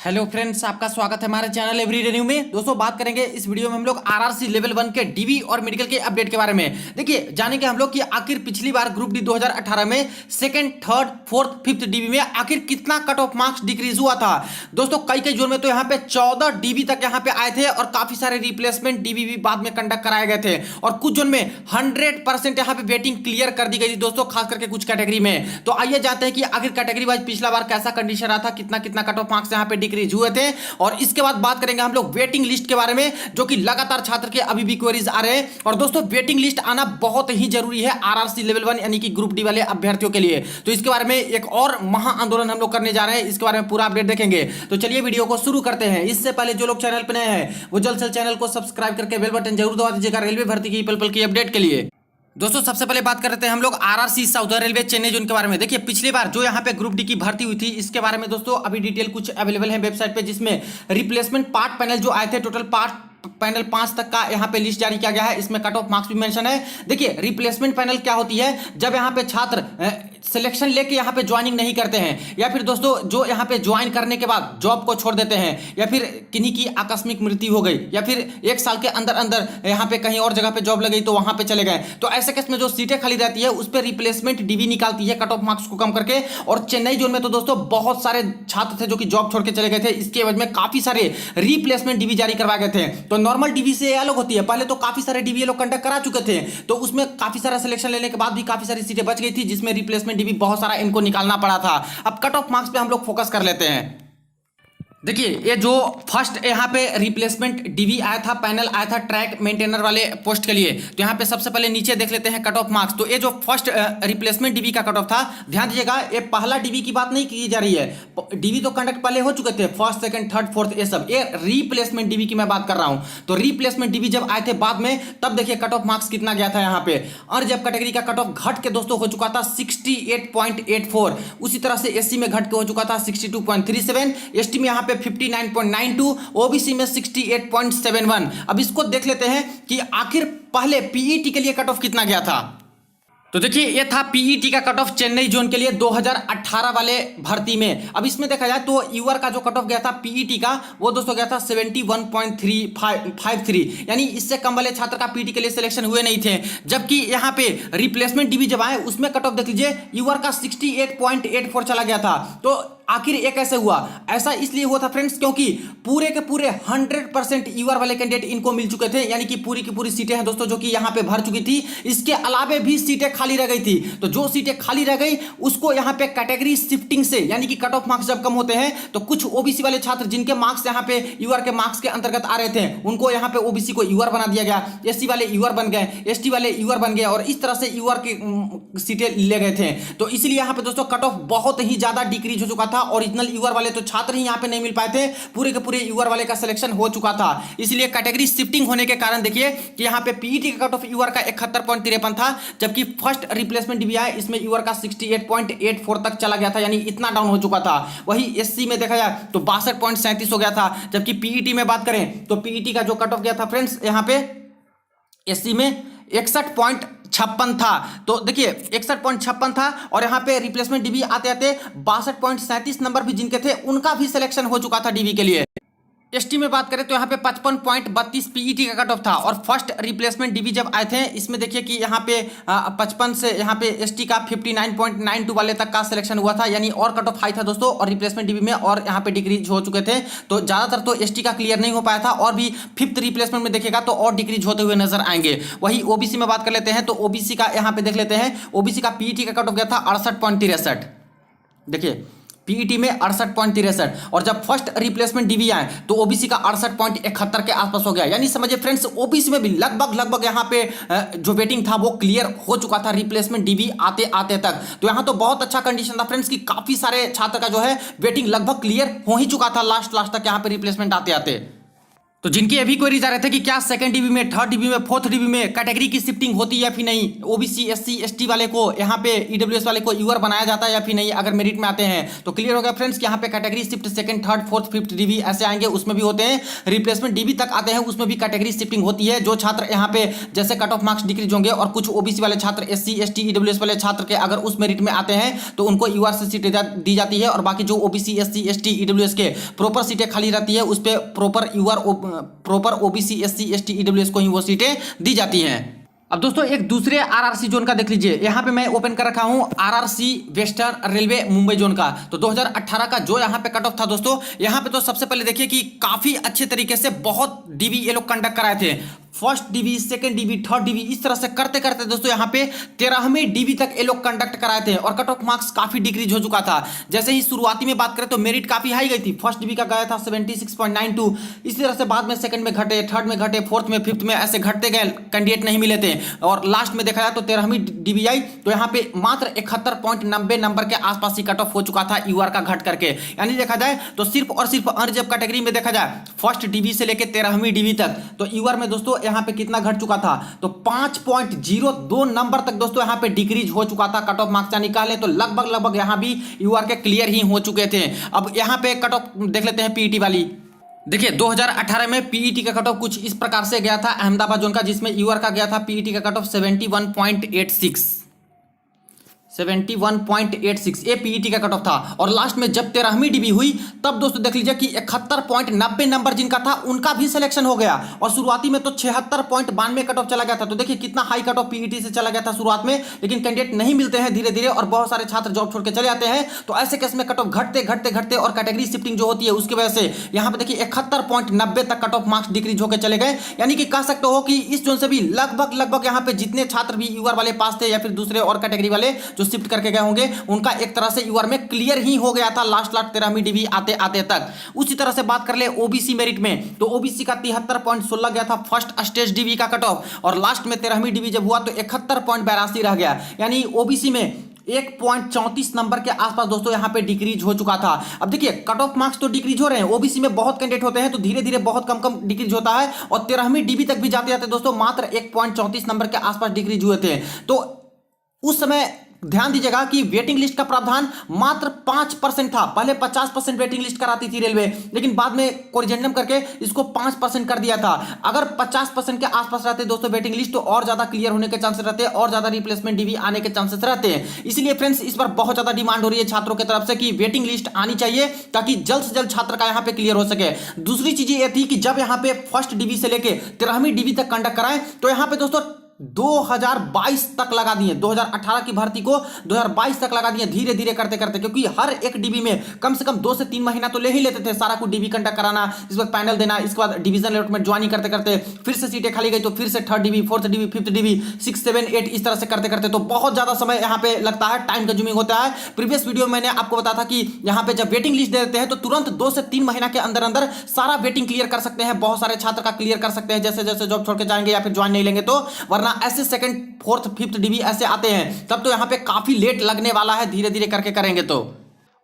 Hello friends, आपका स्वागत है हमारे चैनल एवरीडे न्यू में। दोस्तों, बात करेंगे इस वीडियो में हम लोग आरआरसी लेवल 1 के डीबी और मेडिकल के अपडेट के बारे में। देखिए, जानेंगे हम लोग कि आखिर पिछली बार ग्रुप डी 2018 में second, third, fourth, fifth dB में आखिर कितना कट ऑफ मार्क्स डिक्रीज हुआ था। दोस्तों, कई कई जोन में तो यहाँ पे 14 डीबी तक यहाँ पे आए थे और काफी सारे रिप्लेसमेंट डीबी भी बाद में कंडक्ट कराए गए थे और कुछ जोन में 100% यहाँ पे वेटिंग क्लियर कर दी गई थी दोस्तों, खास करके कुछ कैटेगरी में। तो आइए जानते हैं कि आखिर कैटेगरी वाइज पिछला बार कैसा कंडीशन रहा था, कितना कितना कट ऑफ मार्क्स यहाँ पे डिक्रीज हुए थे। और इसके बाद बात करेंगे हम लोग वेटिंग लिस्ट के बारे में, जो कि लगातार छात्र के अभी भी क्वेरीज आ रहे हैं। और दोस्तों, वेटिंग लिस्ट आना बहुत ही जरूरी है आरआरसी लेवल 1 यानी कि ग्रुप डी वाले अभ्यर्थियों के लिए। तो इसके बारे में एक और महा आंदोलन हम लोग करने जा रहे हैं, इसके बारे में पूरा अपडेट देखेंगे। तो चलिए वीडियो को शुरू करते हैं। इससे पहले जो लोग चैनल पर नए हैं वो जल्द से जल्द चैनल को सब्सक्राइब करके बेल बटन जरूर दबा दीजिएगा रेलवे भर्ती की पल पल की अपडेट के लिए। दोस्तों, सबसे पहले बात करते हैं हम लोग RRC southern railway Chennai zone के बारे में। देखिए, पिछली बार जो यहाँ पे ग्रुप डी की भर्ती हुई थी, इसके बारे में दोस्तों अभी डिटेल कुछ अवेलेबल है वेबसाइट पे, जिसमें रिप्लेसमेंट पार्ट पैनल जो आए थे, टोटल पार्ट पैनल 5 तक का यहाँ पे लिस्ट जारी किया गया है। इसमें कट ऑफ मार्क्स भी मेंशन है। देखिए, रिप्लेसमेंट पैनल क्या होती है, जब यहाँ पे छात्र सिलेक्शन लेके यहाँ पे ज्वाइनिंग नहीं करते हैं, या फिर दोस्तों जो यहाँ पे ज्वाइन करने के बाद जॉब को छोड़ देते हैं, या फिर किन्हीं की आकस्मिक मृत्यु हो गई, या फिर 1 साल के अंदर अंदर यहाँ पे कहीं और जगह पे जॉब लगी तो वहां पे चले गए, तो ऐसे केस में जो सीटें खाली रहती है उस पर रिप्लेसमेंट डीबी निकालती है कट ऑफ मार्क्स को कम करके। और चेन्नई जोन में तो दोस्तों बहुत सारे छात्र थे जो कि जॉब छोड़ के चले गए थे, इसके एवज में काफी सारे रिप्लेसमेंट डीबी जारी करवाए गए थे। तो नॉर्मल डीबी से अलग होती है, पहले तो काफी सारे डीबी लोग कंडक्ट करा चुके थे, तो उसमें काफी सारा सिलेक्शन लेने के बाद भी काफी सारी सीटें बच गई थी, जिसमें रिप्लेसमेंट डीबी बहुत सारा इनको निकालना पड़ा था। अब कट ऑफ मार्क्स पे हम लोग फोकस कर लेते हैं। देखिए, ये जो फर्स्ट यहाँ पे रिप्लेसमेंट डीवी आया था, पैनल आया था ट्रैक मेंटेनर वाले पोस्ट के लिए, तो यहाँ पे सबसे पहले नीचे देख लेते हैं कट ऑफ मार्क्स। तो ये जो फर्स्ट रिप्लेसमेंट डीवी का कट ऑफ था, ध्यान दीजिएगा, ये पहला डीवी की बात नहीं की जा रही है। डीवी तो कंडक्ट पहले हो चुके थे, फर्स्ट, सेकंड, थर्ड, फोर्थ, ये सब, ये रिप्लेसमेंट डीवी की मैं बात कर रहा हूँ। तो रिप्लेसमेंट डीवी जब आए थे बाद में, तब देखिए कट ऑफ मार्क्स कितना गया था यहाँ पे। और जब कैटेगरी का कट ऑफ घट के दोस्तों हो चुका था 68.84, उसी तरह से एससी में घट के हो चुका था 62.37, एसटी में यहाँ पे 59.92, ओबीसी में 68.71। अब इसको देख लेते हैं कि आखिर पहले पीईटी के लिए कट ऑफ कितना गया था। तो देखिए, ये था पीईटी का कट ऑफ चेन्नई जोन के लिए 2018 वाले भर्ती में। अब इसमें देखा जाए तो यूआर का जो कट ऑफ गया था पीईटी का, वो दोस्तों गया था 71.353, यानी इससे कम वाले छात्र का पीईटी के लिए सिलेक्शन हुए नहीं थे। जबकि यहाँ पे रिप्लेसमेंट डीवी जब आए, उसमें कट ऑफ देख लीजिए, यूआर का 68.84 चला गया था। तो आखिर ये कैसे हुआ? ऐसा इसलिए हुआ था फ्रेंड्स, क्योंकि पूरे के पूरे 100% यूआर वाले कैंडिडेट इनको मिल चुके थे, यानी कि पूरी की पूरी सीटें हैं दोस्तों जो कि यहाँ पे भर चुकी थी। इसके अलावे भी सीटें खाली रह गई थी, तो जो सीटें खाली रह गई उसको यहाँ पे कैटेगरी शिफ्टिंग से, यानी कि कट ऑफ मार्क्स जब कम होते हैं तो कुछ ओबीसी वाले छात्र जिनके मार्क्स यहाँ पे यूआर के मार्क्स के अंतर्गत आ रहे थे, उनको यहाँ पे ओबीसी को यूआर बना दिया गया, एससी वाले यूआर बन गए, एसटी वाले यूआर बन गए, और इस तरह से यूआर की सीटें ले गए थे। तो इसलिए यहाँ पे दोस्तों कट ऑफ बहुत ही ज्यादा डिक्रीज हो चुका था। और यूआर वाले तो छात्र ही यहां पे नहीं मिल पाए थे, पूरे के पूरे यूआर वाले का सिलेक्शन हो चुका था। इसलिए कैटेगरी शिफ्टिंग होने के कारण देखिए कि यहां पे पीईटी का कट ऑफ यूआर का 71.53 था, जबकि फर्स्ट रिप्लेसमेंट डीवी आया, इसमें यूआर का 68.84 तक चला गया था, यानी इतना डाउन हो चुका था। वही एससी में देखा जाए तो 62.37 हो गया था। जबकि पीईटी में बात करें तो पीईटी का जो कट ऑफ गया था फ्रेंड्स, यहां पे एससी में 61.56 था। तो देखिए 61.56 था, और यहाँ पे रिप्लेसमेंट डीवी आते आते 62.37 नंबर भी जिनके थे उनका भी सिलेक्शन हो चुका था डीवी के लिए। एसटी में बात करें तो यहाँ पे 55.32 पीईटी का कट ऑफ था, और फर्स्ट रिप्लेसमेंट डीवी जब आए थे, इसमें देखिए कि यहाँ पे 55 से यहाँ पे एसटी का 59.92 वाले तक का सिलेक्शन हुआ था, यानी और कट ऑफ हाई था दोस्तों और रिप्लेसमेंट डीवी में, और यहाँ पे डिक्रीज हो चुके थे। तो ज्यादातर तो एसटी का क्लियर नहीं हो पाया था, और भी फिफ्थ रिप्लेसमेंट में देखेगा तो और डिक्रीज होते हुए नजर आएंगे। वही ओबीसी में बात कर लेते हैं तो ओबीसी का यहाँ पे देख लेते हैं, ओबीसी का पीईटी का कट ऑफ गया था 68.63। देखिए पीईटी में 68.63, और जब फर्स्ट रिप्लेसमेंट डीवी आए तो ओबीसी का 68.71 के आसपास हो गया। यानी समझिए फ्रेंड्स, ओबीसी में भी लगभग यहाँ पे जो वेटिंग था वो क्लियर हो चुका था रिप्लेसमेंट डीवी आते आते तक। तो यहाँ तो बहुत अच्छा कंडीशन था फ्रेंड्स कि काफी सारे छात्र का जो है वेटिंग लगभग क्लियर हो ही चुका था लास्ट तक यहाँ पे रिप्लेसमेंट आते आते। तो जिनकी अभी क्वेरीज आ रहे थे कि क्या सेकंड डीबी में, थर्ड डीबी में, फोर्थ डीबी में कैटेगरी की शिफ्टिंग होती है या फिर नहीं, ओबीसी एससी एसटी वाले को यहाँ पे ईडब्ल्यूएस वाले को यूआर बनाया जाता है या फिर नहीं अगर मेरिट में आते हैं, तो क्लियर हो गया फ्रेंड्स कि यहाँ पे category shift second third fourth fifth dB ऐसे आएंगे, उसमें भी होते हैं। रिप्लेसमेंट डीबी तक आते हैं, उसमें भी कैटेगरी शिफ्टिंग होती है। जो छात्र यहाँ पे जैसे कट ऑफ मार्क्स डिक्रीज होंगे और कुछ ओबीसी वाले छात्र, एससी एसटी ईडब्ल्यूएस वाले छात्र के अगर उस मेरिट में आते हैं तो उनको यूआर से सीटें दी जाती है, और बाकी जो ओबीसी एससी एसटी ईडब्ल्यूएस के प्रॉपर सीटें खाली रहती है उस पर proper UR proper OBC SC ST EWS को ही वो सीटें दी जाती हैं। अब दोस्तों एक दूसरे आरआरसी जोन का देख लीजिए, यहां पे मैं ओपन कर रखा हूं RRC western railway Mumbai zone का। तो 2018 का जो यहां पे कट ऑफ था दोस्तों, यहां पे तो सबसे पहले देखिए कि काफी अच्छे तरीके से बहुत डीबी ये लोग कंडक्ट कराए थे। First dB, second dB, third dB, इस तरह से करते करते दोस्तों यहाँ पे 13वीं डीबी तक ये लोग कंडक्ट कराए थे और कट ऑफ मार्क्स काफी डिक्रीज हो चुका था। जैसे ही शुरुआती में बात करें तो मेरिट काफी हाई गई थी, फर्स्ट डीबी का गया था 76.92, इसी तरह से बाद में सेकंड में घटे, थर्ड में घटे, फोर्थ में, फिफ्थ में, ऐसे घटते गए, कैंडिडेट नहीं मिले थे। और लास्ट में देखा जाए तो 13वीं डीबी आई तो यहाँ पे मात्र 71.90 नंबर के आसपास ही कट ऑफ हो चुका था यूआर का घट करके। यानी देखा जाए तो सिर्फ और सिर्फ अनरिजर्व कैटेगरी में देखा जाए फर्स्ट डीबी से लेकर 13वीं डीबी तक तो यूआर में दोस्तों यहाँ पे कितना घट चुका था, तो 5.02 नंबर तक दोस्तों यहां पे डिक्रीज हो चुका था कट ऑफ मार्क्स। निकाले तो लगभग यहां भी यूआर के क्लियर ही हो चुके थे। अब यहां पे कट ऑफ देख लेते हैं पीईटी वाली। देखिए 2018 में पीईटी का कट ऑफ कुछ इस प्रकार से गया था अहमदाबाद जोन का, जिसमें यूआर का गया था पीईटी का कट ऑफ 71.86 ये पीईटी का कट ऑफ था। और लास्ट में जब 13वीं डीबी हुई तब दोस्तों देख लीजिए कि 71.90 नंबर जिनका था उनका भी सिलेक्शन हो गया, और शुरुआती में तो 76.92 कट ऑफ चला गया था। तो देखिए कितना हाई कट ऑफ पीईटी से चला गया था शुरुआत में, लेकिन कैंडिडेट नहीं मिलते हैं धीरे धीरे और बहुत सारे छात्र जॉब छोड़ के चले जाते हैं। तो ऐसे केस में कट ऑफ घटते घटते घटते और कैटेगरी शिफ्टिंग जो होती है उसकी वजह से यहाँ पे देखिए 71.90 तक कट ऑफ मार्क्स डिक्रीज होकर चले गए। यानी कि कह सकते हो कि इस जोन से भी लगभग यहाँ पे जितने छात्र भी यूआर वाले पास थे या फिर दूसरे और कैटेगरी वाले जो शिफ्ट करके गए होंगे उनका एक तरह से यूआर में क्लियर ही हो गया था लास्ट 13वीं डीबी आते आते तक। उसी तरह से बात कर ले ओबीसी मेरिट में, तो ओबीसी का 73.16 गया था फर्स्ट स्टेज डीबी का कट ऑफ, और लास्ट में 13वीं डीबी जब हुआ तो 71.82 रह गया। यानी ओबीसी में 1.34 नंबर के आसपास दोस्तों यहां पे डिक्रीज हो चुका था। अब देखिए कट ऑफ मार्क्स तो डिक्रीज हो रहे हैं, ओबीसी में बहुत कैंडिडेट होते हैं तो धीरे धीरे बहुत कम कम डिक्रीज होता है, और 13वीं डीबी तक भी जाते जाते दोस्तों मात्र 1.34 नंबर के आसपास डिक्रीज हुए थे। तो उस समय ध्यान दीजिएगा कि वेटिंग लिस्ट का प्रावधान मात्र 5% था। पहले 50% वेटिंग लिस्ट कराती थी रेलवे, लेकिन बाद में कोरिजेंडम करके इसको 5% कर दिया था। अगर 50% के आसपास रहते दोस्तों वेटिंग लिस्ट तो और ज्यादा क्लियर होने के चांसेस रहते हैं और ज्यादा रिप्लेसमेंट डीबी आने के चांसेस रहते हैं। इसलिए फ्रेंड्स इस बार बहुत ज्यादा डिमांड हो रही है छात्रों की तरफ से कि वेटिंग लिस्ट आनी चाहिए ताकि जल्द से जल्द छात्र का यहां पे क्लियर हो सके। दूसरी चीज ये थी कि जब यहां पे फर्स्ट डीबी से लेके 13वीं डीबी तक कंडक्ट कराएं तो यहां पे दोस्तों 2022 तक लगा दिए, 2018 की भर्ती को 2022 तक लगा दिए धीरे धीरे करते करते, क्योंकि हर एक डीबी में कम से कम 2 से 3 महीना तो ले ही लेते थे सारा कुछ डीबी कंडक्ट कराना, इस वक्त पैनल देना, इसके बाद डिवीजन अलॉटमेंट ज्वाइनिंग करते करते फिर से सीटें खाली गई तो फिर से third dB, fourth dB, fifth dB, 6, 7, 8 इस तरह से करते करते तो बहुत ज्यादा समय यहाँ पे लगता है, टाइम कंज्यूमिंग होता है। प्रीवियस वीडियो में मैंने आपको बताया था कि यहाँ पे जब वेटिंग लिस्ट दे देते हैं तो तुरंत 2 से 3 महीना के अंदर अंदर सारा वेटिंग क्लियर कर सकते हैं, बहुत सारे छात्र का क्लियर कर सकते हैं जैसे जैसे जॉब छोड़ के जाएंगे या फिर ज्वाइन नहीं लेंगे तो, वरना ऐसे सेकंड फोर्थ फिफ्थ डीबी ऐसे आते हैं तब तो यहां पे काफी लेट लगने वाला है, धीरे धीरे करके करेंगे। तो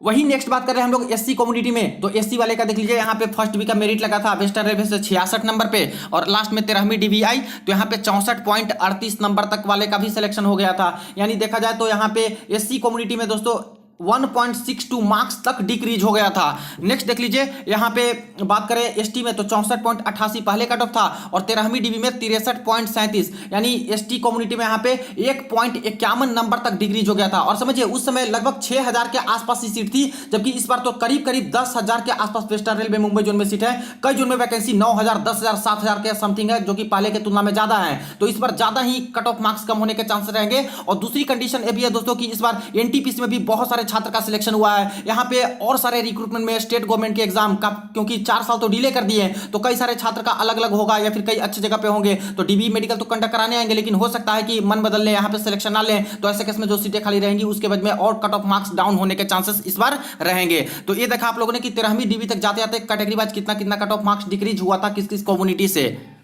वही नेक्स्ट बात कर रहे हैं हम लोग एससी कम्युनिटी में, तो एससी वाले का देख लीजिए यहाँ पे फर्स्ट डीबी का मेरिट लगा था वेस्टर्न रेलवे से 66 नंबर पे, और लास्ट में 13वीं डीबी आई तो यहाँ पे 64.38 नंबर तक वाले का भी सिलेक्शन हो गया था। यानी देखा जाए तो यहाँ पे एससी कम्युनिटी में दोस्तों 1.62 मार्क्स तक डिक्रीज हो गया था। नेक्स्ट देख लीजिए यहाँ पे बात करें एसटी में तो 64.88 पहले कट ऑफ था, और 13वीं डीबी में 63.37, यानी एसटी कम्युनिटी में यहाँ पे 1.51 नंबर तक डिक्रीज हो गया था। और समझिए उस समय लगभग 6000 के आसपास की सीट थी, जबकि इस बार तो करीब करीब 10,000 के आसपास वेस्टर्न रेलवे मुंबई जोन में सीट है। कई जोन में वैकेंसी 9,000, 10,000, 7,000 के समथिंग है, जो कि पहले के तुलना में ज्यादा है। तो इस बार ज्यादा ही कट ऑफ मार्क्स कम होने के चांसेस रहेंगे। और दूसरी कंडीशन ये भी है दोस्तों कि इस बार एनटीपीसी में भी बहुत सारे छात्र का सिलेक्शन हुआ है। यहां पे और सारे रिक्रूटमेंट में स्टेट गवर्नमेंट के एग्जाम का, क्योंकि 4 साल तो डिले कर दिए तो कई सारे छात्र का अलग अलग होगा या फिर कई अच्छी जगह पे होंगे, तो डीबी मेडिकल तो कंडक्ट कराने आएंगे, लेकिन हो सकता है कि मन बदल ले, यहां पे सिलेक्शन ना लें, तो ऐसे केस में जो सीटें खाली रहेंगी उसके बाद में और कट ऑफ मार्क्स डाउन होने के चांसेस इस बार रहेंगे। तो ये देखा आप लोगों ने कि 13वीं डीबी तक जाते जाते कैटेगरी वाइज कितना कितना कट ऑफ मार्क्स डिक्रीज हुआ था किस किस कम्युनिटी से।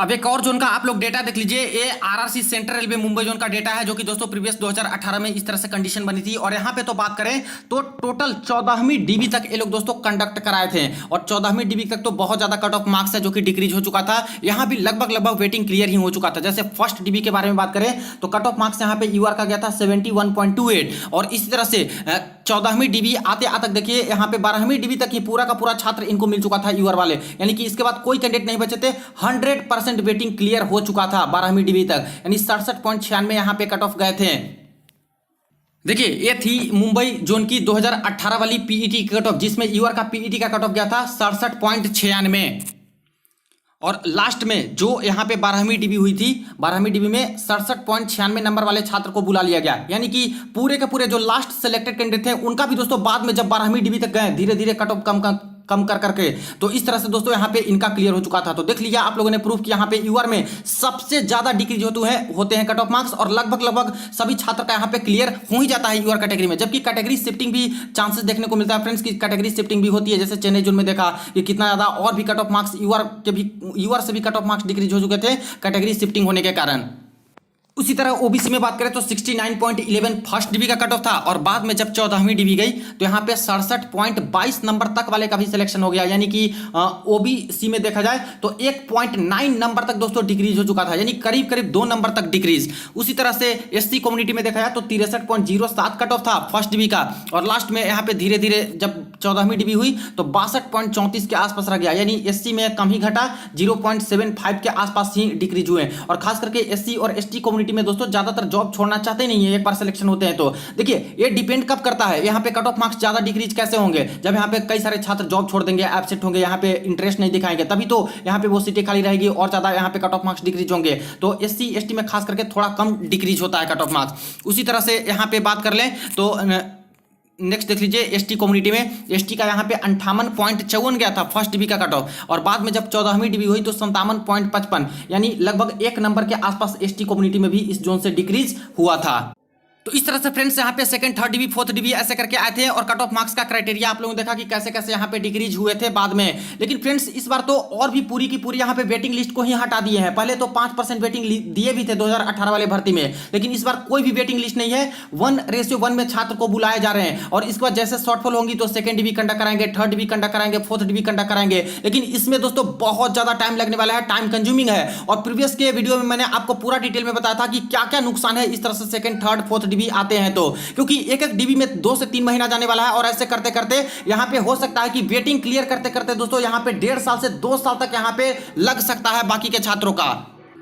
अब एक और जोन का आप लोग डेटा देख लीजिए, ये RRC central railway Mumbai zone का डेटा है, जो कि दोस्तों प्रीवियस 2018 में इस तरह से कंडीशन बनी थी। और यहाँ पे तो बात करें तो टोटल 14वीं डीबी तक ये लोग दोस्तों कंडक्ट कराए थे, और 14वीं डीबी तक तो बहुत ज्यादा कट ऑफ मार्क्स है जो कि डिक्रीज हो चुका था। यहाँ भी लगभग वेटिंग क्लियर ही हो चुका था। जैसे फर्स्ट डीबी के बारे में बात करें तो कट ऑफ मार्क्स यहाँ पे यूआर का गया था 71.28, और इसी तरह से 14वीं डीबी आते आते देखिए यहाँ पे 12वीं डीबी तक ही पूरा का पूरा छात्र इनको मिल चुका था यूआर वाले, यानी कि इसके बाद कोई कैंडिडेट नहीं बचे थे। 100% वेटिंग क्लियर हो चुका था 12वीं डीबी तक, यानी 67.96 यहाँ पे कट ऑफ गए थे। देखिए ये थी मुंबई जोन की 2018 वाली पीईटी कट ऑफ, जिसमें यूआर का पीईटी का कट ऑफ गया था 67.96। और लास्ट में जो यहाँ पे 12वीं डीबी हुई थी, 12वीं डीबी में 67.96 नंबर वाले छात्र को बुला लिया गया, यानी कि पूरे के पूरे जो लास्ट सेलेक्टेड कैंडिडेट थे उनका भी दोस्तों बाद में जब 12वीं डीबी तक गए धीरे धीरे कट ऑफ कम कर करके, तो इस तरह से दोस्तों यहाँ पे इनका क्लियर हो चुका था। तो देख लिया आप लोगों ने प्रूफ कि यहाँ पे यूआर में सबसे ज्यादा डिक्रीज होते हैं कट ऑफ मार्क्स, और लगभग सभी छात्र का यहाँ पे क्लियर हो ही जाता है यूआर कैटेगरी में। जबकि कैटेगरी शिफ्टिंग भी चांसेस देखने को मिलता है फ्रेंड्स की कैटेगरी शिफ्टिंग भी होती है। जैसे चेन्नई जोन में देखा कि कितना ज्यादा और भी कट ऑफ मार्क्स यूआर से भी कट ऑफ मार्क्स डिक्रीज हो चुके थे कैटेगरी शिफ्टिंग होने के कारण। उसी तरह ओबीसी में बात करें तो 69.11 फर्स्ट डीबी का कट ऑफ था, और बाद में जब 14वीं डीबी गई तो यहाँ पे 67.22 नंबर तक वाले का भी सिलेक्शन हो गया, यानी कि ओबीसी में देखा जाए तो 1.9 नंबर तक दोस्तों डिक्रीज हो चुका था, यानी करीब करीब 2 नंबर तक डिक्रीज। उसी तरह से एससी कम्युनिटी में देखा जाए तो 63.07 कट ऑफ था फर्स्ट डीबी का, और लास्ट में यहाँ पे धीरे धीरे जब 14वीं डीबी हुई तो 62.34 के आसपास रह गया, यानी एससी में कम ही घटा, 0.75 के आसपास ही डिक्रीज हुए। और खास करके एससी और एसटी कम्युनिटी में दोस्तों ज्यादातर जॉब छोड़ना चाहते नहीं है एक बार सिलेक्शन होते हैं। तो देखिए ये डिपेंड कब करता है, यहाँ पे कट ऑफ मार्क्स ज्यादा डिक्रीज कैसे होंगे, जब यहाँ पे कई सारे छात्र जॉब छोड़ देंगे, एब्सेंट होंगे, यहाँ पे इंटरेस्ट नहीं दिखाएंगे, तभी तो यहाँ पे वो सीटें खाली रहेगी और ज्यादा यहाँ पे कट ऑफ मार्क्स डिक्रीज होंगे। तो एससी एसटी में खास करके थोड़ा कम डिक्रीज होता है कट ऑफ मार्क्स। उसी तरह से यहाँ पे बात कर लें तो नेक्स्ट देख लीजिए एसटी कम्युनिटी में, एसटी का यहाँ पे 58.54 गया था फर्स्ट डीबी का कट ऑफ, और बाद में जब 14वीं डीबी हुई तो 57.55, यानी लगभग 1 नंबर के आसपास एसटी कम्युनिटी में भी इस जोन से डिक्रीज हुआ था। तो इस तरह से फ्रेंड्स यहाँ पे second third dB fourth dB ऐसे करके आए थे, और कट ऑफ मार्क्स का क्राइटेरिया आप लोगों ने देखा कि कैसे कैसे यहाँ पे डिक्रीज हुए थे बाद में। लेकिन फ्रेंड्स इस बार तो और भी पूरी की पूरी यहाँ पे वेटिंग लिस्ट को ही हटा दिए हैं। पहले तो 5% वेटिंग दिए भी थे 2018 वाले भर्ती में, लेकिन इस बार कोई भी वेटिंग लिस्ट नहीं है, 1:1 में छात्र को बुलाए जा रहे हैं। और इसके बाद जैसे शॉर्टफॉल होंगी तो सेकंड डीबी कंडक्ट कराएंगे, थर्ड डीबी कंडक्ट कराएंगे, फोर्थ डीबी कंडक्ट कराएंगे। लेकिन इसमें दोस्तों बहुत ज्यादा टाइम लगने वाला है, टाइम कंज्यूमिंग है। और प्रीवियस के वीडियो में मैंने आपको पूरा डिटेल में बताया था कि क्या क्या नुकसान है इस तरह से सेकंड थर्ड फोर्थ डीबी आते हैं, तो क्योंकि एक एक डीबी में 2 से 3 महीना जाने वाला है, और ऐसे करते करते यहां पे हो सकता है कि वेटिंग क्लियर करते करते दोस्तों यहां पे 1.5 साल से 2 साल तक यहां पे लग सकता है बाकी के छात्रों का।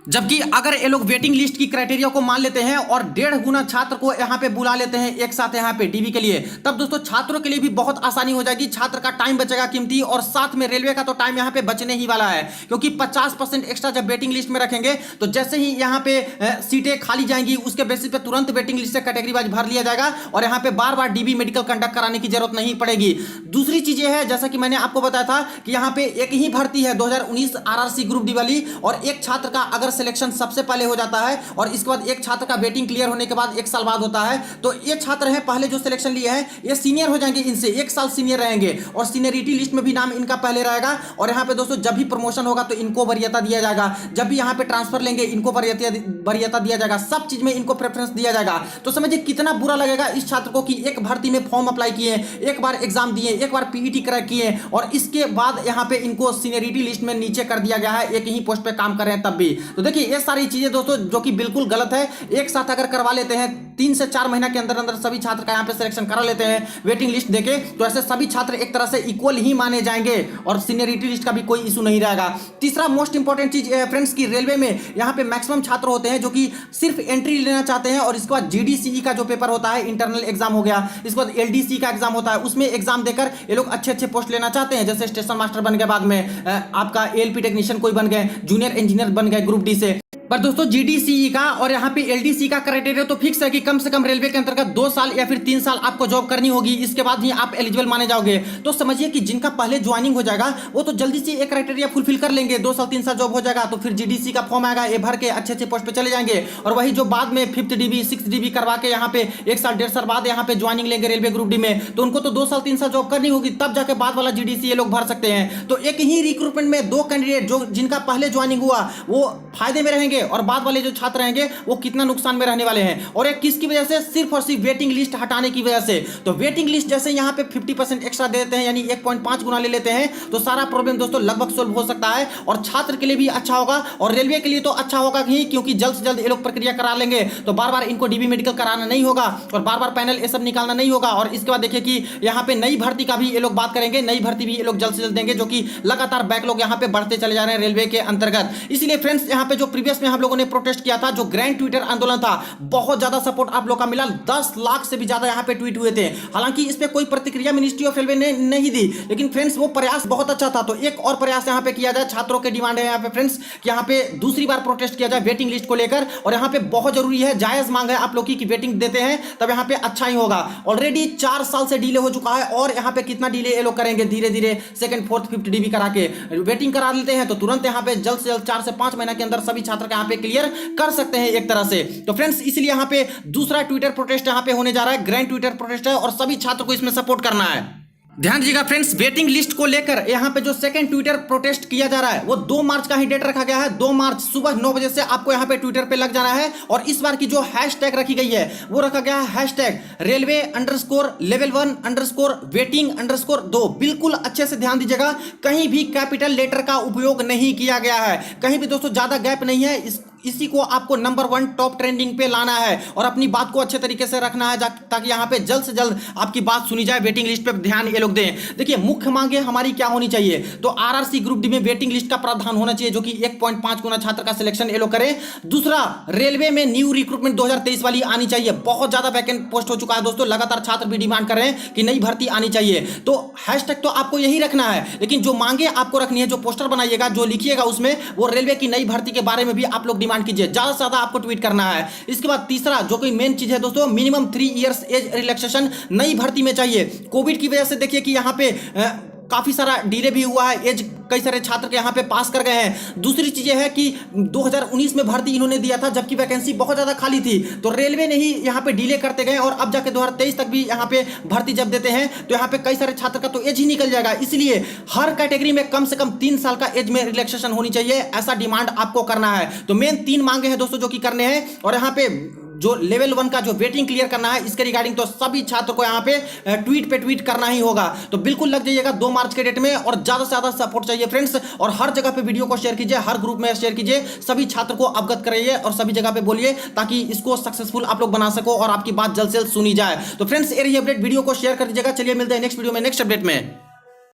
जबकि अगर ये लोग वेटिंग लिस्ट की क्राइटेरिया को मान लेते हैं और 1.5 गुना छात्र को यहाँ पे बुला लेते हैं एक साथ यहाँ पे डीबी के लिए, तब दोस्तों छात्रों के लिए भी बहुत आसानी हो जाएगी, छात्र का टाइम बचेगा कीमती, और साथ में रेलवे का तो टाइम यहाँ पे बचने ही वाला है। क्योंकि 50% एक्स्ट्रा जब वेटिंग लिस्ट में रखेंगे तो जैसे ही यहाँ पे सीटें खाली जाएंगी उसके बेसिस पे तुरंत वेटिंग लिस्ट से कैटेगरी वाइज भर लिया जाएगा, और यहाँ पे बार बार डीबी मेडिकल कंडक्ट कराने की जरूरत नहीं पड़ेगी। दूसरी चीज है, जैसा कि मैंने आपको बताया था कि यहाँ पे एक ही भर्ती है 2019 आरआरसी ग्रुप डी वाली, और एक छात्र का अगर सिलेक्शन सबसे पहले हो जाता है और इसके बाद एक छात्र का वेटिंग क्लियर होने के बाद 1 साल बाद होता है, तो ये छात्र हैं पहले जो सिलेक्शन लिए हैं ये सीनियर हो जाएंगे, इनसे 1 साल सीनियर रहेंगे, और सीनियरिटी लिस्ट में भी नाम इनका पहले रहेगा। और यहाँ पे दोस्तों जब भी प्रमोशन होगा तो इनको वरीयता दिया जाएगा, जब भी यहाँ पे ट्रांसफर लेंगे इनको वरीयता दिया जाएगा, सब चीज में इनको प्रेफरेंस दिया जाएगा। तो समझिए कितना बुरा लगेगा इस छात्र को कि एक भर्ती में फॉर्म अप्लाई किए, एक बार एग्जाम दिए, एक बार पीईटी क्रैक किए, और इसके बाद यहाँ पे इनको सीनियरिटी लिस्ट में नीचे कर दिया गया है, एक ही पोस्ट पे काम कर रहे हैं तब भी। तो देखिए ये सारी चीजें दोस्तों जो कि बिल्कुल गलत है। एक साथ अगर करवा लेते हैं 3 से 4 महीना के अंदर अंदर सभी छात्र का यहाँ पे सिलेक्शन करा लेते हैं वेटिंग लिस्ट देके, तो ऐसे सभी छात्र एक तरह से इक्वल ही माने जाएंगे और सीनियरिटी लिस्ट का भी कोई इशू नहीं रहेगा। तीसरा मोस्ट इंपॉर्टेंट चीज फ्रेंड्स की रेलवे में यहाँ पे मैक्सिमम छात्र होते हैं जो कि सिर्फ एंट्री लेना चाहते हैं, और इसके बाद जीडीसीई का जो पेपर होता है इंटरनल एग्जाम हो गया, इसके बाद एलडीसी का एग्जाम होता है, उसमें एग्जाम देकर ये लोग अच्छे अच्छे पोस्ट लेना चाहते हैं, जैसे स्टेशन मास्टर बन गए, बाद में आपका एएलपी टेक्नीशियन कोई बन गए, जूनियर इंजीनियर बन गए ग्रुप डी से। पर दोस्तों जीडीसीई का और यहाँ पे एलडीसी का क्राइटेरिया तो फिक्स है कि कम से कम रेलवे के अंतर्गत 2 साल या फिर 3 साल आपको जॉब करनी होगी, इसके बाद ही आप एलिजिबल माने जाओगे। तो समझिए कि जिनका पहले ज्वाइनिंग हो जाएगा वो तो जल्दी से एक क्राइटेरिया फुलफिल कर लेंगे, 2 साल 3 साल जॉब हो जाएगा तो फिर जीडीसी का फॉर्म आएगा, ये भर के अच्छे अच्छे पोस्ट पे चले जाएंगे। और वही जो बाद में 5th DB 6th DB करवा के यहाँ पे 1 साल 1.5 साल बाद यहाँ पे ज्वाइनिंग लेंगे रेलवे ग्रुप डी में, तो उनको तो 2 साल 3 साल जॉब करनी होगी, तब जाके बाद वाला जीडीसी ये लोग भर सकते हैं। तो एक ही रिक्रूटमेंट में 2 कैंडिडेट जो जिनका पहले ज्वाइनिंग हुआ वो फायदे में रहेंगे और बाद वाले जो छात्र रहेंगे वो कितना नुकसान में रहने वाले हैं। और एक किसकी वजह से, सिर्फ और सिर्फ वेटिंग लिस्ट हटाने की वजह से। तो वेटिंग लिस्ट जैसे यहाँ पे 50% एक्स्ट्रा दे देते हैं यानी 1.5 गुना ले लेते हैं, तो सारा प्रॉब्लम दोस्तों लगभग सोल्व हो सकता है और छात्र के लिए भी अच्छा होगा और रेलवे के लिए तो अच्छा होगा ही, क्योंकि जल्द से जल्द ये लोग प्रक्रिया करा लेंगे तो बार बार इनको डीबी मेडिकल कराना नहीं होगा और बार बार पैनल ये सब निकालना नहीं होगा। और इसके बाद देखिए कि यहाँ पे नई भर्ती का भी ये लोग बात करेंगे, नई भर्ती भी ये लोग जल्द से जल्द देंगे, जो कि लगातार बैकलॉग यहाँ पे बढ़ते चले जा रहे हैं रेलवे के अंतर्गत। इसलिए फ्रेंड्स यहाँ पे जो प्रीवियस में हम लोगों ने प्रोटेस्ट किया था, जो ग्रैंड ट्विटर आंदोलन था, बहुत ज्यादा सपोर्ट आप लोग का मिला, 10 लाख से भी ज्यादा यहाँ पे ट्वीट हुए थे। हालांकि इस पे कोई प्रतिक्रिया मिनिस्ट्री ऑफ रेलवे ने नहीं दी, लेकिन फ्रेंड्स वो प्रयास बहुत अच्छा था। तो एक और प्रयास यहाँ पे किया जाए, छात्रों के डिमांड है यहाँ पे फ्रेंड्स कि यहाँ पे दूसरी बार प्रोटेस्ट किया जाए वेटिंग लिस्ट को लेकर, और यहाँ पे बहुत जरूरी है, जायज मांग है आप लोग की वेटिंग देते हैं तब यहाँ पे अच्छा ही होगा। ऑलरेडी 4 साल से डिले हो चुका है और यहाँ पे कितना डिले ये लोग करेंगे, धीरे धीरे 2nd 4th 5th DB करा के वेटिंग करा लेते हैं तो तुरंत यहाँ पे जल्द से जल्द 4 से 5 महीना के अंदर सभी छात्र यहाँ पे क्लियर कर सकते हैं एक तरह से। तो फ्रेंड्स इसलिए यहाँ पे दूसरा ट्विटर प्रोटेस्ट यहाँ पे होने जा रहा है, ग्रैंड ट्विटर प्रोटेस्ट है और सभी छात्रों को इसमें सपोर्ट करना है। ध्यान दीजिएगा फ्रेंड्स, वेटिंग लिस्ट को लेकर यहाँ पे जो 2nd ट्विटर प्रोटेस्ट किया जा रहा है वो 2 मार्च का ही डेट रखा गया है। 2 मार्च सुबह 9 बजे से आपको यहाँ पे ट्विटर पे लग जाना है और इस बार की जो हैशटैग रखी गई है वो रखा गया है हैशटैग railway_level1_waiting_2। बिल्कुल अच्छे से ध्यान दीजिएगा, कहीं भी कैपिटल लेटर का उपयोग नहीं किया गया है, कहीं भी दोस्तों ज्यादा गैप नहीं है। इसी को आपको नंबर 1 टॉप ट्रेंडिंग पे लाना है और अपनी बात को अच्छे तरीके से रखना है ताकि यहाँ पे जल्द से जल्द आपकी बात सुनी जाए, वेटिंग लिस्ट पे ध्यान ये लोग दें। देखिए मुख्य मांगे हमारी क्या होनी चाहिए, तो आरआरसी ग्रुप डी में वेटिंग लिस्ट का प्रावधान होना चाहिए, जो कि 1.5 गुना छात्र का सिलेक्शन ये लोग करें। दूसरा, रेलवे में न्यू रिक्रूटमेंट 2023 वाली आनी चाहिए, बहुत ज्यादा वैकेंट पोस्ट हो चुका है दोस्तों, लगातार छात्र भी डिमांड कर रहे हैं कि नई भर्ती आनी चाहिए। तो हैशटैग तो आपको यही रखना है, लेकिन जो मांगे आपको रखनी है, जो पोस्टर बनाइएगा, जो लिखिएगा उसमें वो रेलवे की नई भर्ती के बारे में भी आप लोग डिमांड कीजिए, ज्यादा से ज्यादा आपको ट्वीट करना है। इसके बाद तीसरा जो कोई मेन चीज है दोस्तों, मिनिमम 3 इयर्स एज रिलैक्सेशन नई भर्ती में चाहिए। कोविड की वजह से देखिए कि यहाँ पे काफी सारा डिले भी हुआ है, एज कई सारे छात्र के यहाँ पे पास कर गए हैं। दूसरी चीजें है कि 2019 में भर्ती इन्होंने दिया था जबकि वैकेंसी बहुत ज्यादा खाली थी, तो रेलवे ने ही यहाँ पे डिले करते गए और अब जाके 2023 तक भी यहाँ पे भर्ती जब देते हैं तो यहाँ पे कई सारे छात्र का तो एज ही निकल जाएगा। इसलिए हर कैटेगरी में कम से कम 3 साल का एज में रिलैक्सेशन होनी चाहिए, ऐसा डिमांड आपको करना है। तो मेन 3 मांगे हैं दोस्तों जो कि करने हैं। और यहाँ पे जो लेवल 1 का जो वेटिंग क्लियर करना है, इसके रिगार्डिंग तो सभी छात्रों को यहाँ पे ट्वीट करना ही होगा। तो बिल्कुल लग जाइएगा 2 मार्च के डेट में, और ज्यादा से ज्यादा सपोर्ट चाहिए फ्रेंड्स, और हर जगह पे वीडियो को शेयर कीजिए, हर ग्रुप में शेयर कीजिए, सभी छात्र को अवगत कराइए और सभी जगह पे बोलिए ताकि इसको सक्सेसफुल आप लोग बना सको और आपकी बात जल्द से जल्द सुनी जाए। तो फ्रेंड्स ये रही अपडेट, वीडियो को शेयर कर दीजिएगा। चलिए मिलते हैं नेक्स्ट वीडियो में नेक्स्ट अपडेट में।